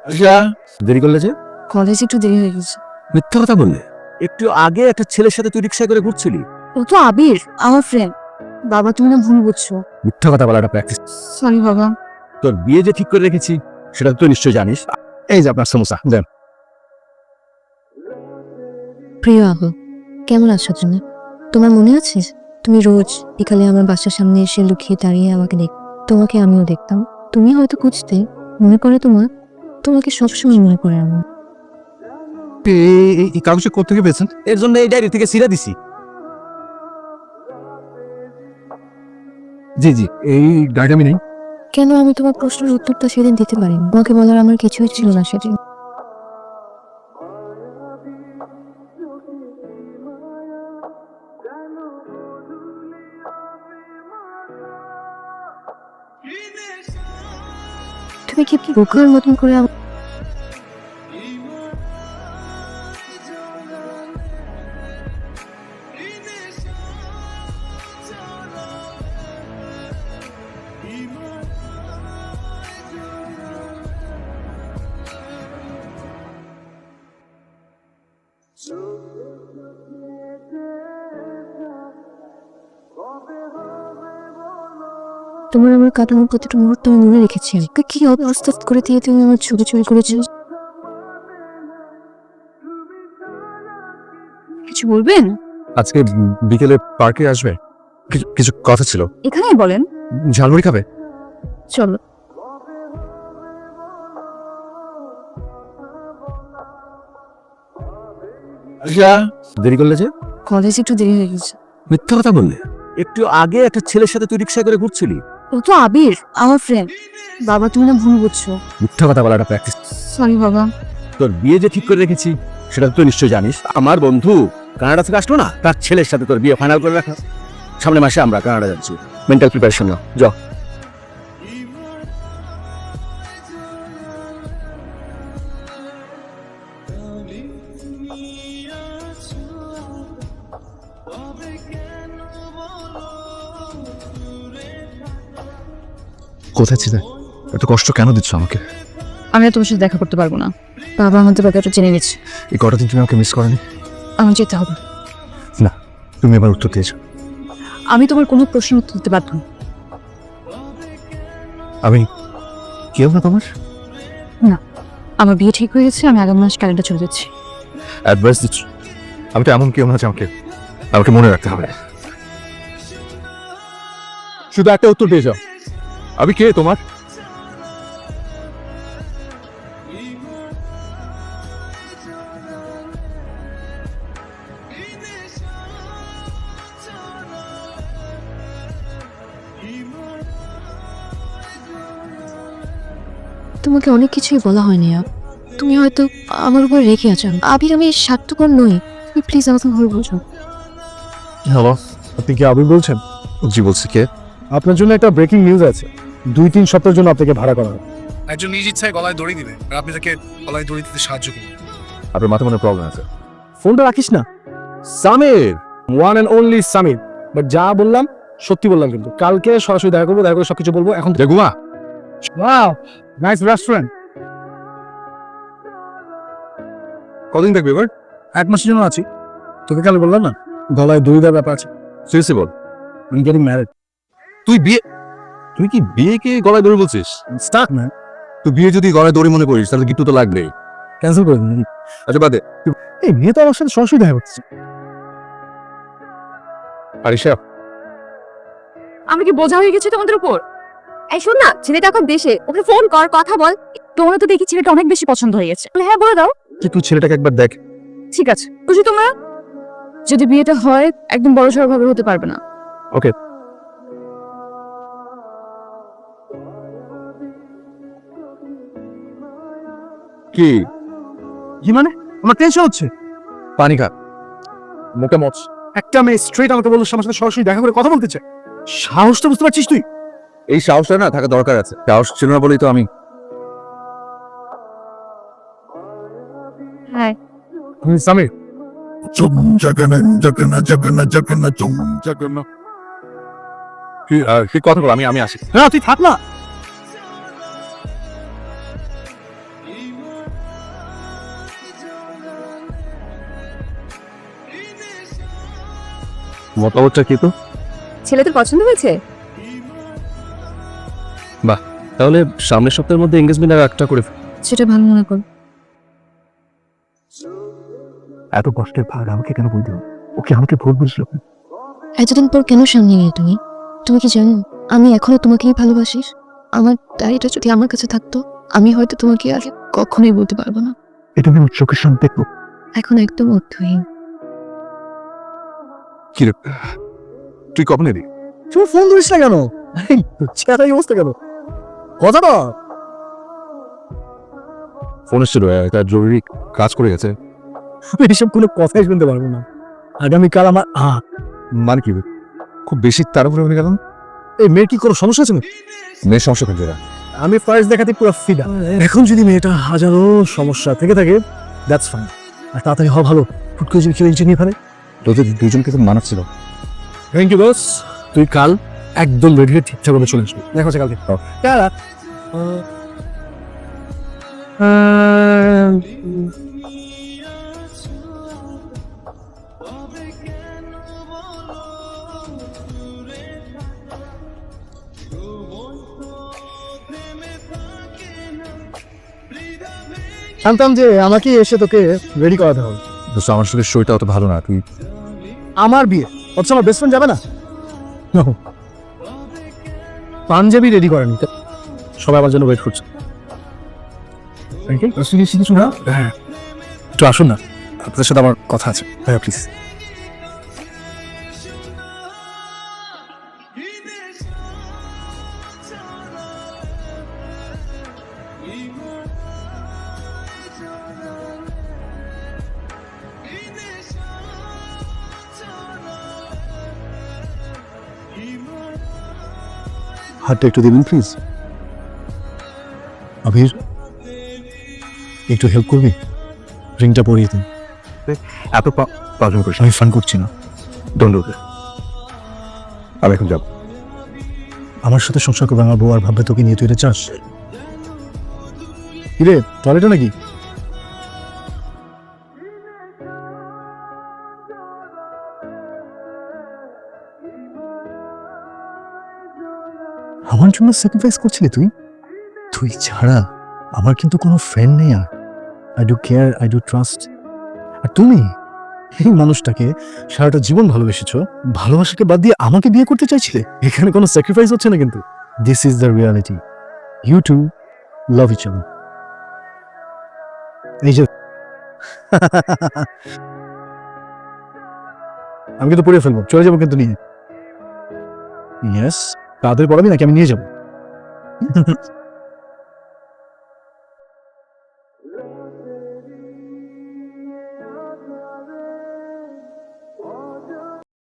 আচ্ছা, দেরি করলে যে? কলেজ একটু দেরি হয়ে গেছে। মিথ্যা কথা বললে। একটু আগে একটা ছেলের সাথে তুই রিক্সায় করে ঘুরছিলি। ও তো আবির, আমার ফ্রেন্ড। বাবা, তুমি না ভুল বুঝছো। মিথ্যা কথা বলাটা প্র্যাকটিস। সরি বাবা। তোর বিয়ে যে ঠিক করে রেখেছি সেটা তুই নিশ্চয়ই জানিস। এই যে আপনার সমস্যা দেন। প্রিয় আহো, কেমন আছো তুমি? তোমার মনে আছে তুমি রোজ বিকালে আমার বাসার সামনে এসে লুকিয়ে দাঁড়িয়ে আমাকে দেখ। তোমাকে আমিও দেখতাম। তুমি হয়তো খুঁজতে মনে করে তোমার, তোমাকে সবসময় মনে করে আমার। এই কাগজে কোথা থেকে পেয়েছেন? এর জন্য এই ডায়েরি থেকে সিরা দিছি। জি জি, এই ডায়েরি আমি নেই। কেন আমি তোমার প্রশ্নের উত্তরটা সেদিন দিতে পারিনি? তোমাকে বলার আমার কিছুই ছিল না সেদিন। তুমি কি বোকার মতন করে তোমার আমার কাটানোর প্রতিটা মুহূর্ত আমি মনে রেখেছি। কি অবস্থা করে দিয়ে তুমি আমার ছবি চুরি করেছো। কিছু বলবেন? আজকে বিকেলে পার্কে আসবে? কিছু কথা ছিল। এখানেই বলেন। ঝালমুড়ি খাবে? চলো। আচ্ছা, দেরি করলে যে? কলেজ একটু দেরি হয়ে গেছে। মিথ্যা কথা বললে। একটু আগে একটা ছেলের সাথে তুই রিক্সায় করে ঘুরছিলি। ও তো আবির, আমার ফ্রেন্ড। বাবা, তুমি না ভুল বুঝছো। মিথ্যা কথা বলাটা প্র্যাকটিস। সরি বাবা। তোর বিয়ে যে ঠিক করে রেখেছি সেটা তুই নিশ্চয়ই জানিস। আমার বন্ধু কানাডা থেকে আসলো না, তার ছেলের সাথে তোর বিয়ে ফাইনাল করে রাখা। সামনের মাসে আমরা কানাডা যাচ্ছি। মেন্টাল প্রিপারেশন নাও, যাও। কোথায় ছিলে? এত কষ্ট কেন দিচ্ছ আমাকে? আমি আর তোমার সাথে দেখা করতে পারবো না। বাবা আমাদের ব্যাপারটা জেনে গেছে। এই কটা দিন তুমি আমাকে মিস করনি? আমার যেতে হবে। না, তুমি এবার উত্তর দিয়েছো। আমি তোমার কোনো প্রশ্ন উত্তর দিতে পারবো না। আমি কেউ না তোমার? না, আমার বিয়ে ঠিক হয়ে গেছে। আমি আগামী মাস ক্যালেন্ডার চলে যাচ্ছি। অ্যাডভাইস দিচ্ছ? আমি তো এমন কেউ না যে আমাকে আমাকে মনে রাখতে হবে। শুধু একটা উত্তর দিয়ে যাও। আমি কে তোমার? তোমাকে অনেক কিছুই বলা হয়নি। তুমি হয়তো আমার উপর রেখে আছো। আবির, আমি স্বার্থপর নই। তুমি প্লিজ আমাকে ভুল বোঝো। হ্যালো, আপনি কি আবির বলছেন? জি বলছি। কে? আপনার জন্য একটা ব্রেকিং নিউজ আছে। 2-3 সপ্তাহের জন্য আপনাকে ভাড়া করা হবে। একজন নিজ ইচ্ছায় গলায় দড়ি দিবে আর আপনি তাকে গলায় দড়ি দিতে সাহায্য করুন। আপনার মাথা মনে প্রবলেম আছে। ফোনটা রাখিস না। Samir, one and only Samir. But যা বললাম সত্যি বললাম, কিন্তু কালকে সরাসরি দেখা করবো, দেখা করে সবকিছু বলবো। এখন দেখুমা, ওয়াও, নাইস রেস্টুরেন্ট। কতদিন থাকবে এবার? 1 মাসের জন্য আছি। তোকে কাল বললাম না গলায় দড়ি দেওয়ার ব্যাপার আছে। সিরিয়াসলি বল। আমি গেটিং ম্যারিড। তুই কি বিয়েকে গলায় দড়ি বলছিস? Start man. তুই বিয়ে যদি গলায় দড়ি মনে করিস তাহলে গিফট তো লাগবেই। ক্যান্সেল করে দিন। আচ্ছা বাদে। এই বিয়ে তো আমার সাথে সরাসরি দেখা করছে। আরিশা, আমি কি বোঝা হয়ে গেছি তোমাদের উপর? এই শোন না, ছেলেটা এখন দেশে, ওকে ফোন কর, কথা বল। তোমরা তো দেখি ছেলেটা অনেক বেশি পছন্দ হয়ে গেছে। হ্যাঁ বলে দাও। তুই ছেলেটাকে একবার দেখ। ঠিক আছে, খুশি তোমরা? যদি বিয়েটা হয় একদম বড়সড় ভাবে হতে পারবে না। ওকে। কি কি মানে? আমার টেনশন হচ্ছে। পানি খা, মুখে মচ। একটা মেয়ে স্ট্রেট আমাকে বললো আমার সাথে সরাসরি দেখা করে কথা বলতে চায়। সাহসটা বুঝতে পারছিস তুই? এই সাহসটা না থাকা দরকার আছে। সাহস ছিল না বলেই তো আমি। হ্যাঁ, সামির, তুই কথা বল, আমি আসি। না তুই থাক না। মতামতটা কি তো? ছেলেদের পছন্দ হয়েছে? তাহলে সামনের সপ্তাহের মধ্যে এঙ্গেজমেন্ট আর একটা করে সেটা ভালো মনে করো। এত কষ্টের ভাগ আমাকে কেন বই দিও? ওকে আমাকে ভুল বুঝলো। এতদিন পর কেন সামনে নিয়ে তুমি? তুমি কি জানো আমি এখনো তোমাকেই ভালোবাসি? আমার ডায়েরিটা যদি আমার কাছে থাকতো আমি হয়তো তোমাকে আগে কখনোই বলতে পারবো না। এটা আমি ওর চোখের সামনে দেখবো। এখন একদম অর্থহীন। কি রে তুই কখন এলি? তুই ফোন ধরিস না কেন? চেহারা অবস্থা কেন? কথা না। ফোন এসেছিল, একটা জরুরি কাজ করে গেছে। এইসব কোনো কথাই শুনতে পারবো না। আগামীকাল আমার মানে কি খুব বেশি তাড়াহুড়ো হয়ে গেল? এই মেয়ের কি কোনো সমস্যা আছে না? মেয়ের সমস্যা কোন জায়গা? আমি ফার্স্ট দেখাতে পুরো ফিদা। এখন যদি মেয়েটা হাজারো সমস্যা থেকে থাকে দ্যাটস ফাইন। আর তাড়াতাড়ি হওয়া ভালো। ফুট করে যদি কেউ নিয়ে ফেলে। তোদের দুজনকে তো মানাচ্ছিল। Thank you boss. তুই কাল একদম রেডি হয়ে ঠিকঠাক ভাবে চলে আসবি। দেখা হচ্ছে কালকে। টাটা। জানতাম যে আমাকে এসে তোকে রেডি করাতে হবে। দোস্ত আমার সাথে শরীরটা অত ভালো না, তুই আমার বিয়ে অথচ আমার বেস্ট ফ্রেন্ড যাবে না? No. পাঞ্জাবি রেডি করেনি, সবাই আমার জন্য ওয়েট করছে। কিছু না? হ্যাঁ, একটু আসুন না, আপনাদের সাথে আমার কথা আছে। ভাইয়া প্লিজ। হাতটা একটু দেবেন প্লিজ। আবির, একটু হেল্প করবি? রিংটা পরিয়ে দিন। এত পাগল করিস। আমি ফান করছি না। দণ্ড আমি এখন যাব। আমার সাথে সংসার করবে আমার বউ আর ভাববে তোকে নিয়ে তুই এটা চাস? কিরে টয়লেটে নাকি? আমার জন্য স্যাক্রিফাইস করছিলি তুই? তুই ছাড়া আমার কিন্তু কোনো ফ্রেন্ড নেই আর। I do care, I do trust. আর তুমি এই মানুষটাকে সারাটা জীবন ভালোবেসেছো, ভালোবাসাকে বাদ দিয়ে আমাকে বিয়ে করতে চাইছিলে। এখানে কোনো স্যাক্রিফাইস হচ্ছে না কিন্তু। This is the reality. You two love each other. এই যে আমি কিন্তু পড়ে ফেলবো, চলে যাবো কিন্তু নিয়ে। ইয়েস, তাড়াতাড়ি পড়াবি নাকি আমি নিয়ে যাবো?